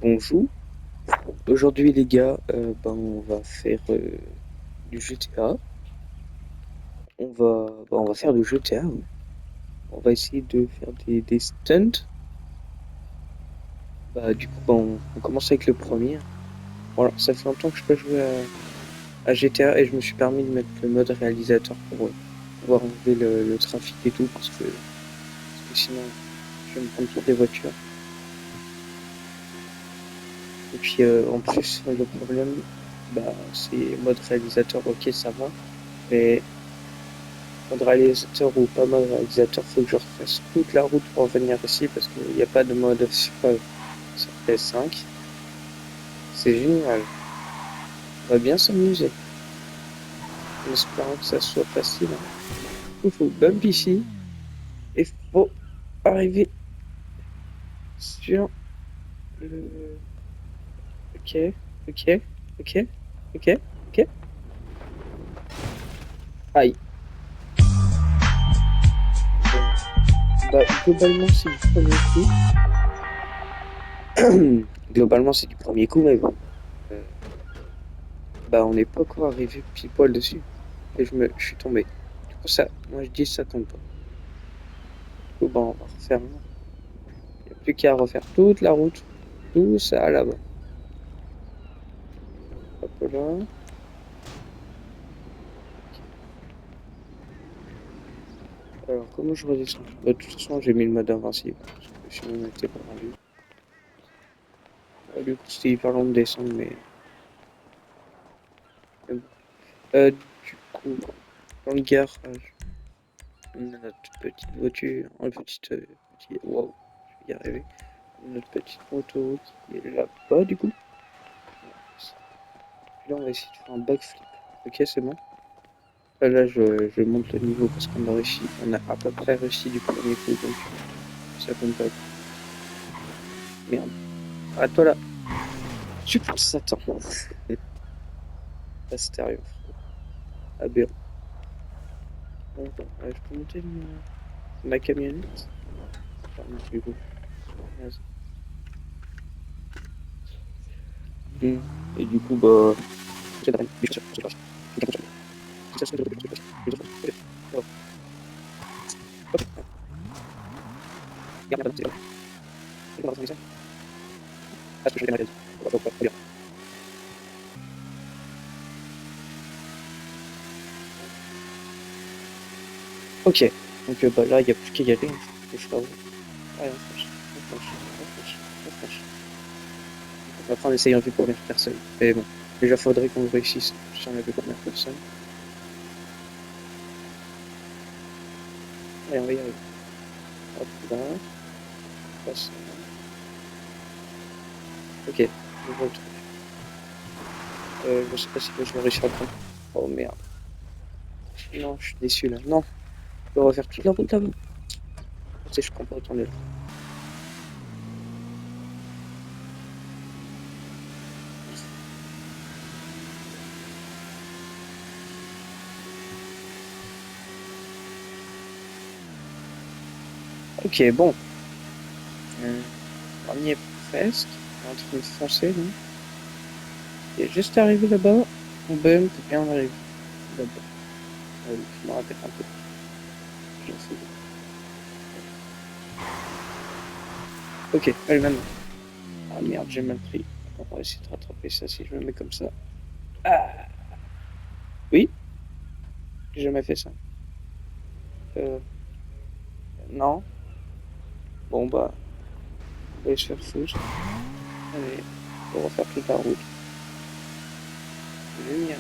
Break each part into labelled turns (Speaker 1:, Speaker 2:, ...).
Speaker 1: Bonjour. Aujourd'hui les gars, on va faire du GTA. On va faire du GTA. Ouais. On va essayer de faire des stunts. On commence avec le premier. Voilà, ça fait longtemps que je peux jouer à GTA et je me suis permis de mettre le mode réalisateur pour pouvoir enlever le trafic et tout parce que sinon je vais me prendre toutes les voitures. Et puis en plus le problème, c'est mode réalisateur, ok ça va, mais mode réalisateur ou pas mode réalisateur, faut que je refasse toute la route pour venir ici parce qu'il n'y a pas de mode sur PS5. C'est génial. On va bien s'amuser. En espérant que ça soit facile. Hein. Il faut bump ici et faut arriver sur le. Ok, ok, ok, ok, ok. Aïe. Bon. Globalement, c'est du premier coup. Globalement, c'est du premier coup, mais bon. Euh, on n'est pas encore arrivé pile poil dessus. Et je suis tombé. Du coup, ça, moi je dis ça tombe pas. Du coup, on va refaire. Il n'y a plus qu'à refaire toute la route. Tout ça là-bas. Hop là. Ok. Alors, comment je redescends? De toute façon, j'ai mis le mode invincible. Parce que sinon, on n'était pas rendu. Du coup, c'était hyper long de descendre, mais bon. Du coup, dans le garage, on a notre petite voiture. Wow, je vais y arriver. Notre petite moto qui est là-bas, du coup. Puis là, on va essayer de faire un backflip. Ok, c'est bon. Là, je monte le niveau parce qu'on a réussi. On a à peu près réussi du premier coup, donc ça compte pas. Merde. Arrête-toi là. Super Satan. Astérion, frérot. Aberrant. Bon, je peux monter ma camionnette? Enfin, non, du coup. Vas-y. Et du coup, c'est la peine. Ok, donc là, il n'y a plus qu'à y aller, hein. Faut que je fasse. Allez, on franchit, on franchit, on franchit, on franchit. Après, on essaye en vue première personne. Mais bon, déjà, faudrait qu'on réussisse si on a vu première personne. Allez, on va y arriver. Hop là, passe. Ok, je vois le truc. Je sais pas si je vais réussir à le prendre. Oh merde. Non, je suis déçu là. Non, je dois refaire toute la route là-bas. Tu sais, je prends pas autant de là. Ok, bon. On y est presque. On est en train de foncer là. Il est juste arrivé là-bas. On bump et on arrive là-bas. Je me rappelle un peu. J'en fous. Ok, allez maintenant. Ah merde, j'ai mal pris. On va essayer de rattraper ça si je me mets comme ça. Ah oui, j'ai jamais fait ça. Euh, non. Bon on va se faire foutre. Allez, on va refaire toute la route. Génial.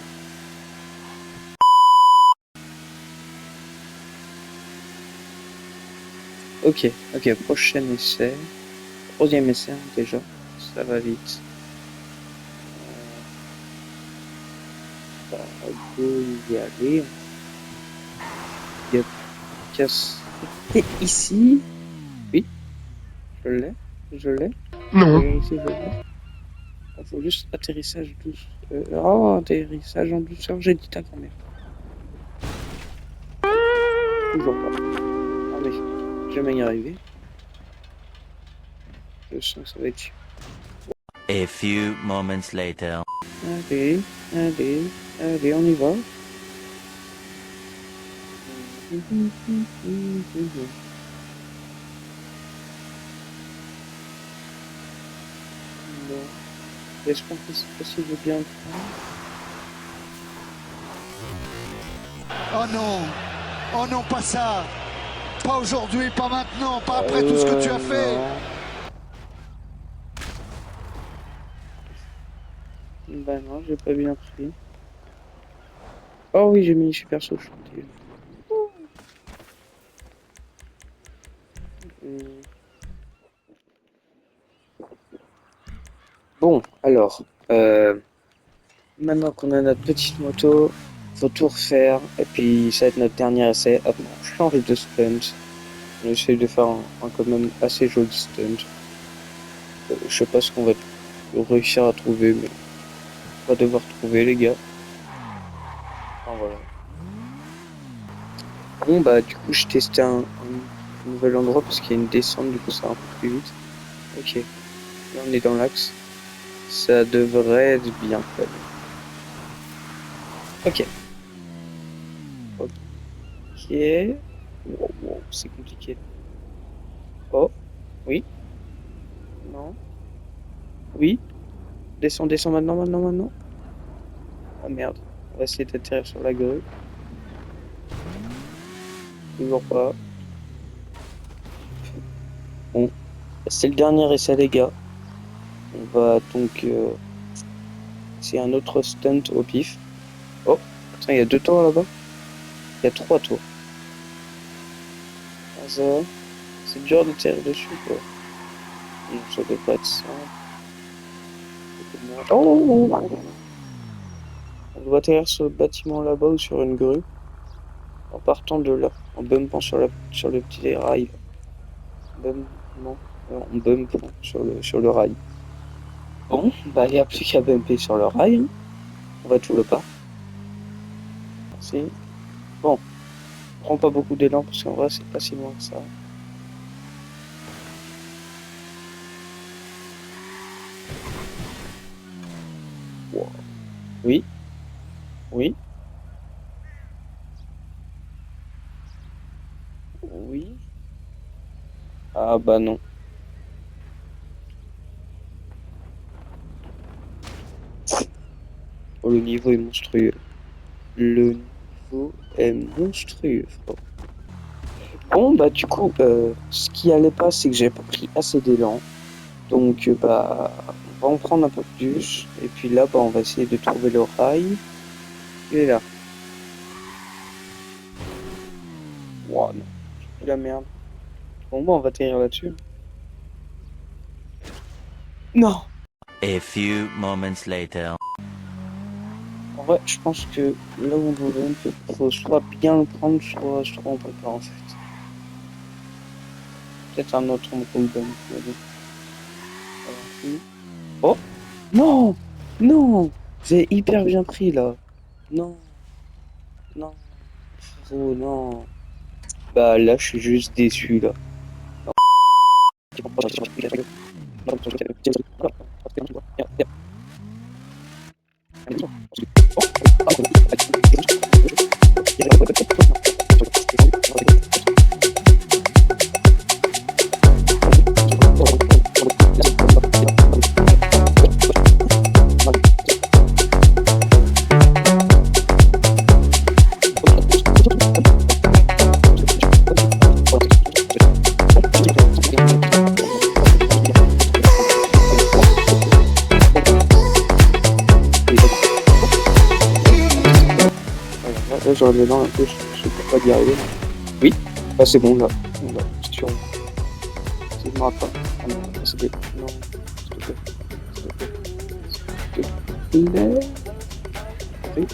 Speaker 1: Ok, ok, prochain essai. Troisième essai hein, déjà. Ça va vite. On peut y aller. Il y a qu'à sauter ici. Oui, je l'ai. Je l'ai.
Speaker 2: Non.
Speaker 1: Ici, je l'ai. Il faut juste atterrissage douce. Oh, atterrissage en douceur, j'ai dit ta grand-mère. Toujours pas. Allez, jamais y arriver. Je sens que ça va être chiant.
Speaker 2: A few moments later.
Speaker 1: Allez, allez, allez, on y va. Bon. J'espère que c'est possible de bien prendre.
Speaker 3: Oh non! Oh non, pas ça! Pas aujourd'hui, pas maintenant, pas après tout ce que tu as fait!
Speaker 1: Non. Bah non, j'ai pas bien pris. Oh oui, j'ai mis super saut chantier. Bon, alors, maintenant qu'on a notre petite moto, faut tout refaire, et puis ça va être notre dernier essai. Hop, on change de stunt. On essaye de faire un quand même assez joli stunt. Je sais pas ce qu'on va réussir à trouver, mais on va devoir trouver, les gars. Enfin, voilà. Bon, bah, du coup, je testais un nouvel endroit parce qu'il y a une descente, du coup, ça va un peu plus vite. Ok, là, on est dans l'axe. Ça devrait être bien fait. Ok. Ok. Wow, wow, c'est compliqué. Oh, oui, non, oui. Descends, descends maintenant, maintenant, maintenant. Ah merde. On va essayer d'atterrir sur la grue. Toujours pas. Bon, c'est le dernier essai, les gars. On va donc c'est un autre stunt au pif. Oh, attends, il y a 2 tours là-bas. Il y a 3 tours. Ah, ça, c'est dur d'atterrir dessus, quoi. Non, ça doit pas être ça. Oh, on doit atterrir sur le bâtiment là-bas ou sur une grue. En partant de là, en bumpant sur le petit rail. Non, en bumpant sur le rail. Bon, bah il n'y a plus qu'à bumper sur le rail, hein. On va tout le pas. Merci. Bon, prends pas beaucoup d'élan parce qu'en vrai c'est pas si loin que ça. Wow. Oui, oui, oui. Ah bah non. Oh, le niveau est monstrueux. Le niveau est monstrueux, frérot. Bon, bah du coup, ce qui allait pas, c'est que j'avais pas pris assez d'élan. Donc, bah, on va en prendre un peu plus. Et puis là, bah, on va essayer de trouver le rail. Il est là. Wow, non. C'est la merde. Bon, bah, on va atterrir là-dessus. Non!
Speaker 2: A few moments later.
Speaker 1: En vrai, je pense que là où on va, il faut soit bien le prendre, soit on peut pas, en fait. Peut-être un autre on peut le Oh! Non! Non! J'ai hyper bien pris, là. Non! Non! Oh, non! Bah, là, je suis juste déçu, là. Là, j'aurais les dents un peu, je peux pas y arriver. Oui, ah, c'est bon, là. Là, sur... Si je me rate pas. Ah non, c'était... Non, s'il te plaît. S'il te plaît. Oui.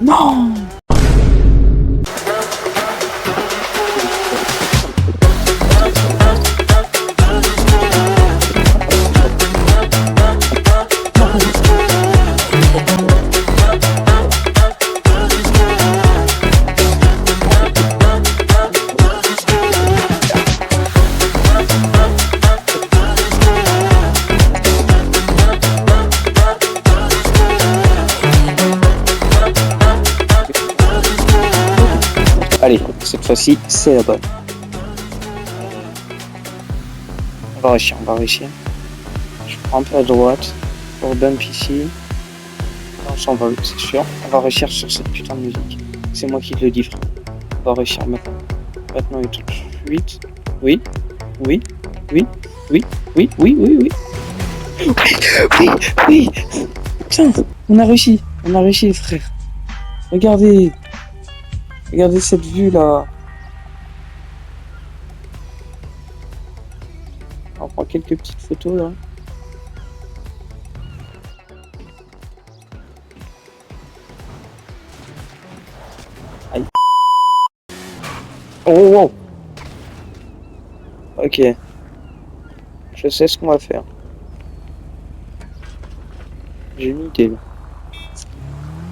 Speaker 1: Non! fois-ci, c'est la bonne. On va réussir, on va réussir. Je prends un peu à droite. Pour bump ici. On s'envole, c'est sûr. On va réussir sur cette putain de musique. C'est moi qui te le dis, frère. On va réussir maintenant. Maintenant et tout de suite. Oui, oui, oui, oui, oui, oui, oui, oui. Oui, oui. Putain, on a réussi, frère. Regardez. Regardez cette vue là. On prend quelques petites photos là. Aïe. Oh, wow. Ok. Je sais ce qu'on va faire. J'ai une idée là.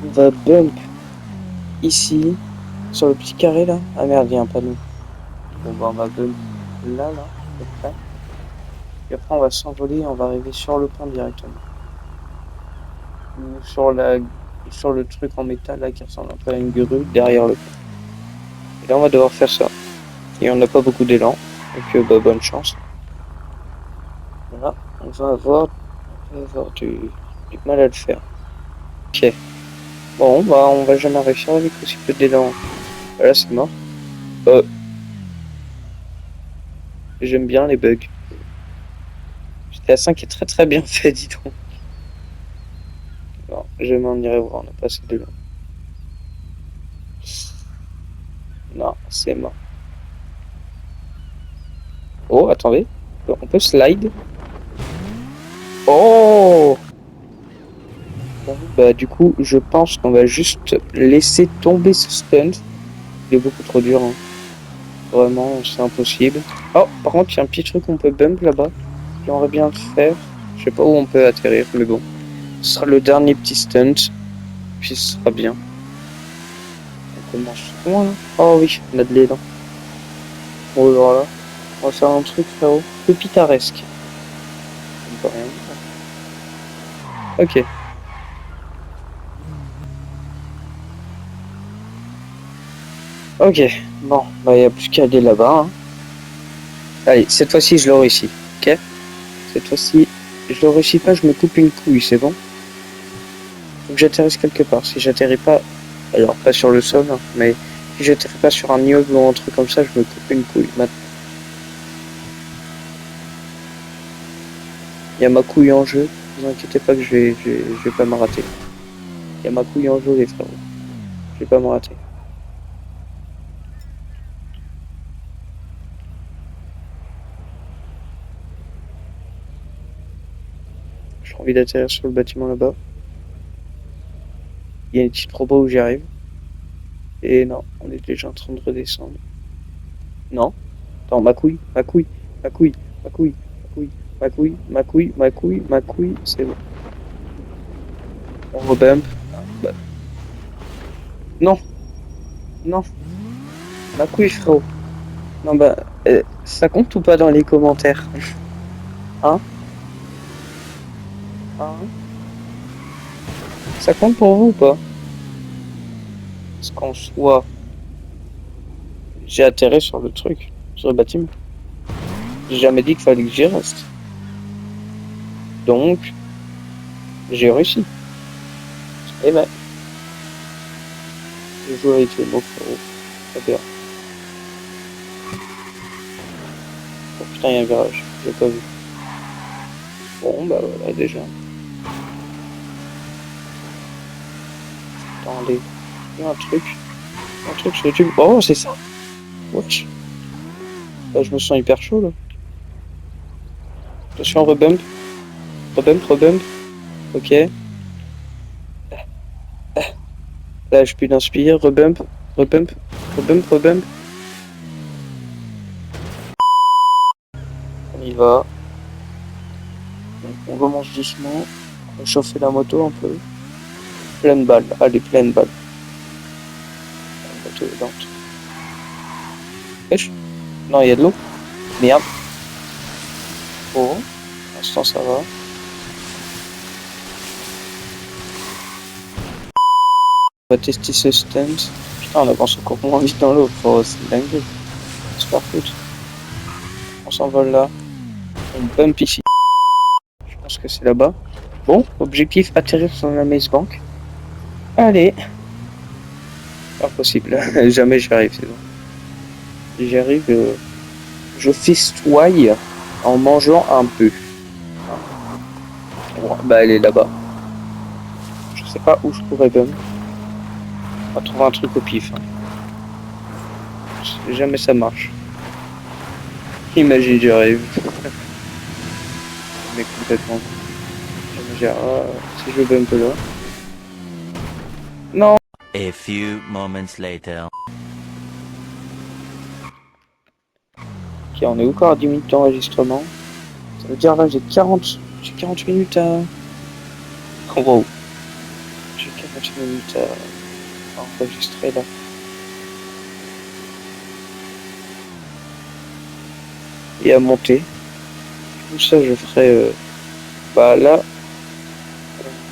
Speaker 1: On va bump ici. Sur le petit carré là. Ah merde, il y a un panneau. Bon bah on va bump là, à peu près. Et après on va s'envoler et on va arriver sur le pont directement. Ou sur le truc en métal là qui ressemble un peu à une grue derrière le pont. Et là on va devoir faire ça. Et on n'a pas beaucoup d'élan. Donc bah, bonne chance. Voilà, on va avoir du mal à le faire. Ok. Bon bah on va jamais réussir avec aussi peu d'élan. Voilà c'est mort. J'aime bien les bugs. GTA 5 est très très bien fait, dis donc. Non, je m'en irai voir, on n'a pas assez d'élan. Non, c'est mort. Oh, attendez. On peut slide. Oh! Bon, bah du coup, je pense qu'on va juste laisser tomber ce stunt. Il est beaucoup trop dur, hein. Vraiment, c'est impossible. Oh, par contre, il y a un petit truc qu'on peut bump là-bas. J'aimerais bien le faire. Je sais pas où on peut atterrir, mais bon. Ce sera le dernier petit stunt. Puis ce sera bien. On commence loin là. Oh oui, on a de l'élan. Oh là là. On va faire un truc, frérot. Peu pittoresque. On peut rien dire. Ok. Ok. Bon, bah y a plus qu'à aller là-bas. Hein. Allez, cette fois-ci je le réussis. Ok. Cette fois-ci, je le réussis pas, je me coupe une couille, c'est bon. Faut que j'atterrisse quelque part. Si j'atterris pas, alors pas sur le sol, hein, mais si j'atterris pas sur un immeuble ou un truc comme ça, je me coupe une couille. Maintenant. Il y a ma couille en jeu. Ne vous inquiétez pas que je vais pas me rater. Il y a ma couille en jeu, les frérots. Je vais pas me rater. J'ai envie d'atterrir sur le bâtiment là-bas. Il y a une petite robot où j'y arrive. Et non, on est déjà en train de redescendre. Non. Attends, ma couille, ma couille, ma couille, ma couille, ma couille, ma couille, ma couille, ma couille, ma couille, c'est bon. On rebump. Bah. Non, non, ma couille, frérot. Non, bah, ça compte ou pas dans les commentaires? Hein? Hein? Ça compte pour vous ou pas? Parce qu'en soit, j'ai atterri sur le truc, sur le bâtiment. J'ai jamais dit qu'il fallait que j'y reste. Donc, j'ai réussi. Et ben, je joue avec les mots, frérot. Très bien. Oh putain, il y a un garage, j'ai pas vu. Bon, bah voilà, déjà. Attendez, il y a un truc sur YouTube. Oh, c'est ça. Watch. Là, je me sens hyper chaud, là. Attention, rebump. Rebump, rebump. Ok. Là, je peux d'inspire. Rebump, rebump, rebump, rebump. On y va. On commence doucement. On va chauffer la moto un peu. Pleine balle. Allez, pleine balle. La moto est lente. Pêche. Non, il y a de l'eau. Merde. Oh. Pour l'instant, ça va. On va tester ce stunt. Ah, on avance encore moins vite dans l'eau. Oh, c'est dingue. C'est pas foot. On s'envole là. On bump ici. Je pense que c'est là-bas. Bon, objectif atterrir sur la Maze Bank. Allez. Impossible. Jamais j'y arrive, c'est bon. Si j'y arrive, je festoie en mangeant un peu. Bon, bah elle est là-bas. Je sais pas où je pourrais bump. On va trouver un truc au pif. Hein. Jamais ça marche. Imagine j'y arrive. Mais complètement. Jamais j'y arrive. Si je bump là. Non.
Speaker 2: A few moments later.
Speaker 1: Ok, on est encore à 10 minutes d'enregistrement. Ça veut dire là j'ai 40 minutes à... Oh, wow. J'ai 40 minutes à enregistrer là. Et à monter. Tout ça je ferai... bah là...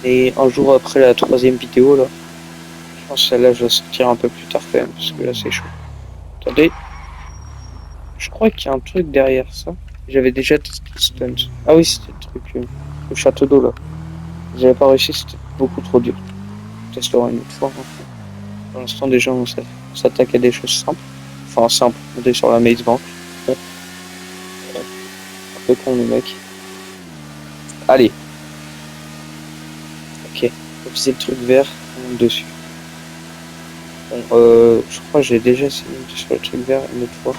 Speaker 1: Et un jour après la 3e vidéo là. Je pense que celle-là je vais sortir un peu plus tard quand même. Parce que là c'est chaud. Attendez. Je crois qu'il y a un truc derrière ça. J'avais déjà testé le stunt. Ah oui, c'était le truc... le château d'eau là. J'avais pas réussi, c'était beaucoup trop dur. On testera une autre fois. Hein. Pour l'instant, déjà, on s'attaque à des choses simples. Enfin, simples. On est sur la Maze Bank. Ouais. Un peu con, les mecs. Allez. Ok. Faut viser le truc vert. On monte dessus. Bon, je crois que j'ai déjà essayé de monter sur le truc vert une autre fois.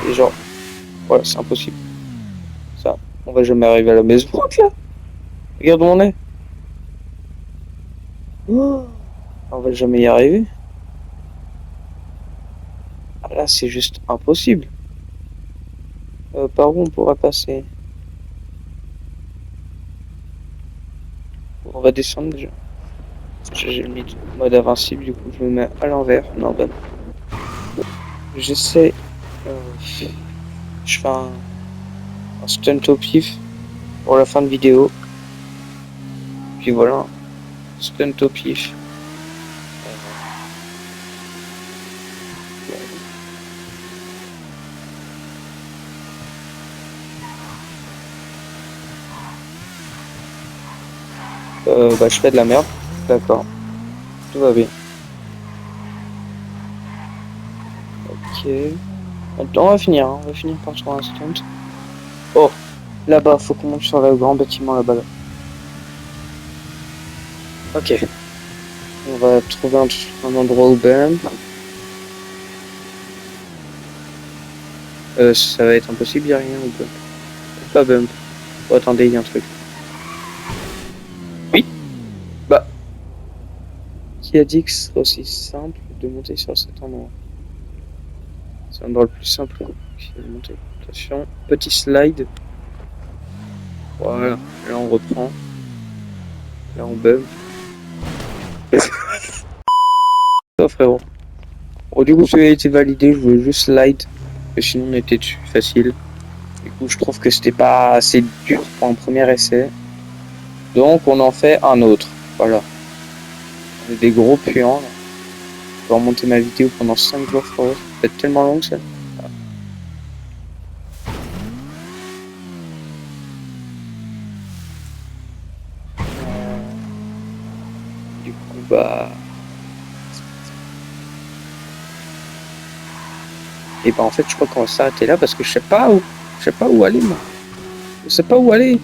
Speaker 1: Et genre, voilà, c'est impossible. Ça, on va jamais arriver à la Maze Bank, là. Regarde où on est. Oh, on va jamais y arriver. Ah, là, c'est juste impossible. Par où on pourra passer? On va descendre déjà. J'ai mis mode invincible, du coup je me mets à l'envers. Non, bah non. J'essaie. Je fais un stunt au pif pour la fin de vidéo. Puis voilà, stunt au pif. Bah je fais de la merde. D'accord. Tout va bien. Ok. Maintenant on va finir. Hein. On va finir par sur un stunt. Oh, là-bas, faut qu'on monte sur le grand bâtiment là-bas. Là. Ok. On va trouver un endroit où bump. Ça va être impossible, y'a rien ou bump. Pas bump. Oh, attendez, il y a un truc. Oui. Bah. Qui a dit que c'est aussi simple de monter sur cet endroit? C'est l'endroit le plus simple de monter. Attention, petit slide. Voilà. Là on reprend. Là on bump. Ça frérot. Bon, du coup ça a été validé, je voulais juste slide. Et sinon on était dessus, facile. Du coup je trouve que c'était pas assez dur pour un premier essai. Donc on en fait un autre. Voilà. On est des gros puants là. Je vais remonter ma vidéo pendant 5 jours frérot. Ça va être tellement long ça. Du coup bah... Et bah en fait je crois qu'on va s'arrêter là parce que je sais pas où aller moi. Je sais pas où aller.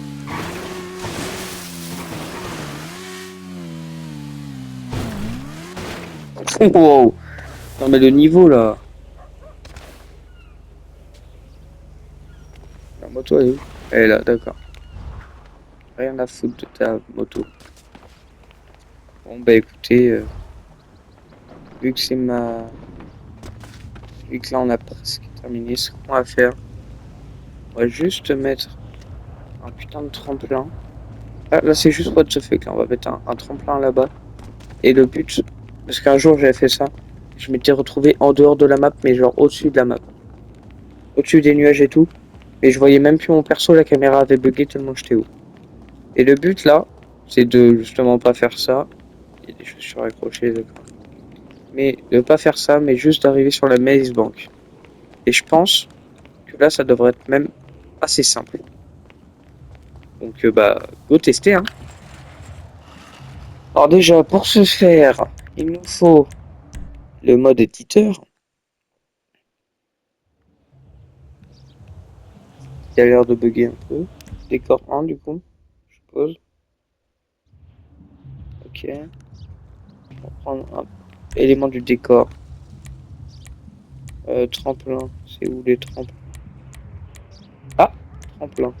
Speaker 1: Wow. Non mais le niveau là. La moto elle est où? Elle est là, d'accord. Rien à foutre de ta moto. Bon bah écoutez, vu que c'est ma... Vu que là on a presque terminé ce qu'on va faire. On va juste mettre un putain de tremplin. Ah, là c'est juste what the fuck, là on va mettre un tremplin là-bas. Et le but, parce qu'un jour j'avais fait ça, je m'étais retrouvé en dehors de la map, mais genre au-dessus de la map. Au-dessus des nuages et tout. Et je voyais même plus mon perso, la caméra avait bugué tellement j'étais haut. Et le but là, c'est de justement pas faire ça. Il y a des chaussures accrochées, d'accord. mais de pas faire ça, mais juste d'arriver sur la Maze Bank. Et je pense que là, ça devrait être même assez simple. Donc, bah, go tester, hein. Alors déjà, pour ce faire, il nous faut le mode éditeur, qui a l'air de bugger un peu. Décor 1, du coup, je suppose. Ok. On va prendre un élément du décor. Tremplin, c'est où les tremplins? Ah, tremplin.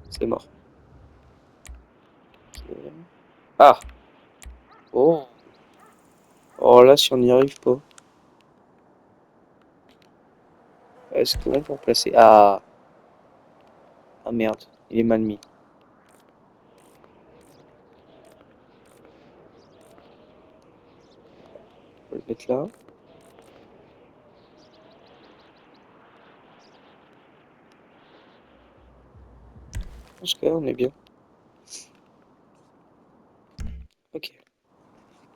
Speaker 1: C'est mort. Ok. Ah, oh. Oh là, si on n'y arrive pas. Est-ce qu'on peut placer? Ah, ah merde, il est mal mis. On va le mettre là. Je pense que là, on est bien. Ok.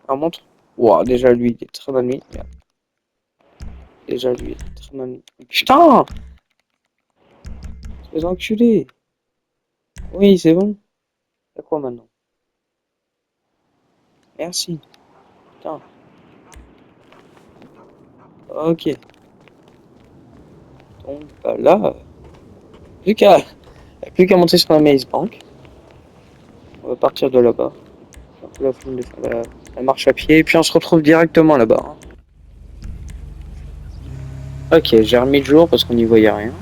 Speaker 1: Un montre. Ouah, déjà lui, il est très mal mis. Merde. Déjà lui, il est très mal mis. Putain! Les enculés! Oui, c'est bon. À quoi maintenant? Merci. Putain. Ok. Donc bah là, plus qu'à plus qu'à monter sur la Maze Bank. On va partir de là-bas. J'ai un peu la flemme de faire la marche à pied. Et puis on se retrouve directement là-bas, hein. Ok, j'ai remis le jour parce qu'on n'y voyait rien.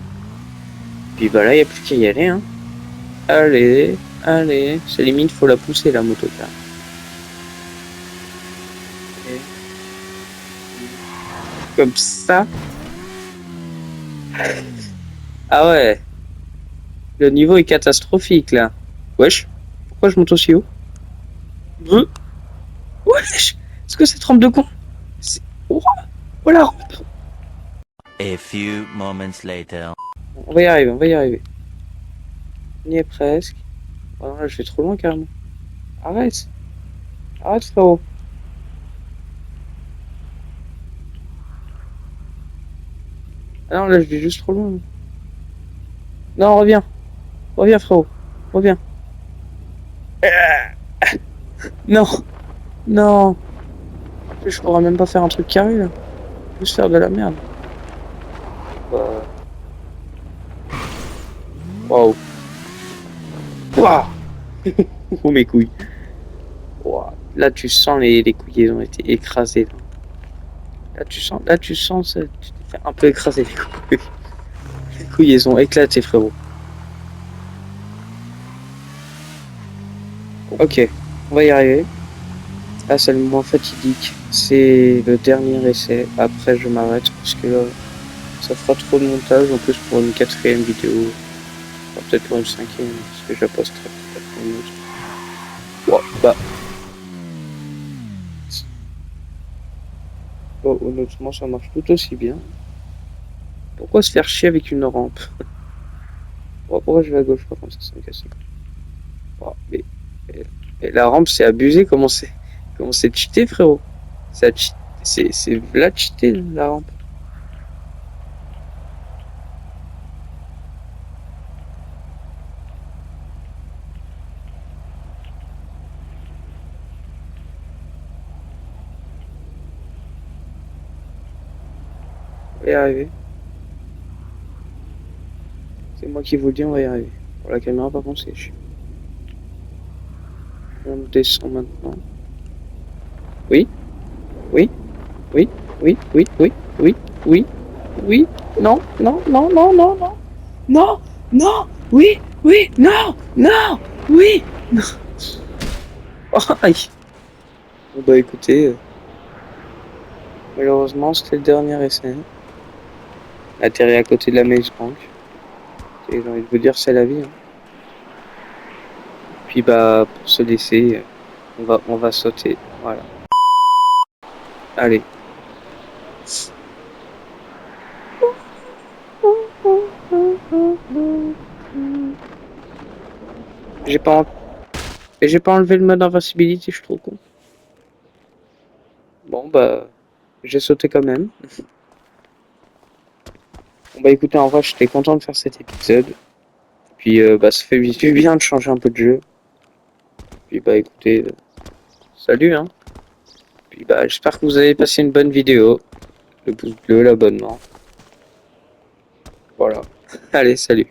Speaker 1: Puis bah là, il n'y a plus qu'à y aller, hein. Allez, allez. C'est limite, faut la pousser la moto car. Et comme ça. Ah ouais. Le niveau est catastrophique là. Wesh. Pourquoi je monte aussi haut? Wesh. Est-ce que c'est trempe de con? C'est... Oh, oh la rampe.
Speaker 2: A few moments later.
Speaker 1: On va y arriver, on va y arriver. On y est presque. Oh non, là, je vais trop loin carrément. Arrête. Arrête, frérot. Ah non, là, je vais juste trop loin. Non, reviens. Reviens, frérot. Reviens. Non. Non. Je pourrais même pas faire un truc carré, là. Juste faire de la merde. Bah. Waouh. Waouh. Oh, mes couilles. Waouh. Là, tu sens les couilles, elles ont été écrasées. Là, tu sens ça. Tu t'es fait un peu écraser, les couilles. Les couilles, elles ont éclaté, frérot. Ok. On va y arriver. Là, c'est le moment fatidique. C'est le dernier essai. Après, je m'arrête parce que là, ça fera trop de montage. En plus, pour une quatrième vidéo. Enfin, peut-être pour une cinquième, parce que je la posterai peut-être pour une autre. Wow, bah. Oh, honnêtement, ça marche tout aussi bien. Pourquoi se faire chier avec une rampe? Oh, pourquoi je vais à gauche par contre, ça me casse. Oh, mais la rampe, c'est abusé. Comment c'est cheaté, frérot? C'est là cheaté, la rampe. On va y arriver. C'est moi qui vous le dis, on va y arriver. Pour la caméra, par contre, c'est chiant. On descend maintenant. Oui, oui, oui, oui, oui, oui, oui, oui, oui, non, non, non, non, non, non, non, non, oui, oui, non, non, oui, non. Oh, aïe. Bon, bah écoutez, malheureusement, c'était le dernier essai. Atterri à côté de la Maze Bank. Et j'ai envie de vous dire, c'est la vie, hein. Puis bah, pour se laisser, on va sauter. Voilà. Allez. J'ai pas, et j'ai pas enlevé le mode invincibilité, je suis trop con. Bon, bah, j'ai sauté quand même. Bon, bah, écoutez, en vrai, j'étais content de faire cet épisode. Puis, bah, ça fait du bien de changer un peu de jeu. Puis, bah, écoutez, salut, hein. Puis, bah, j'espère que vous avez passé une bonne vidéo. Le pouce bleu, l'abonnement. Voilà. Allez, salut.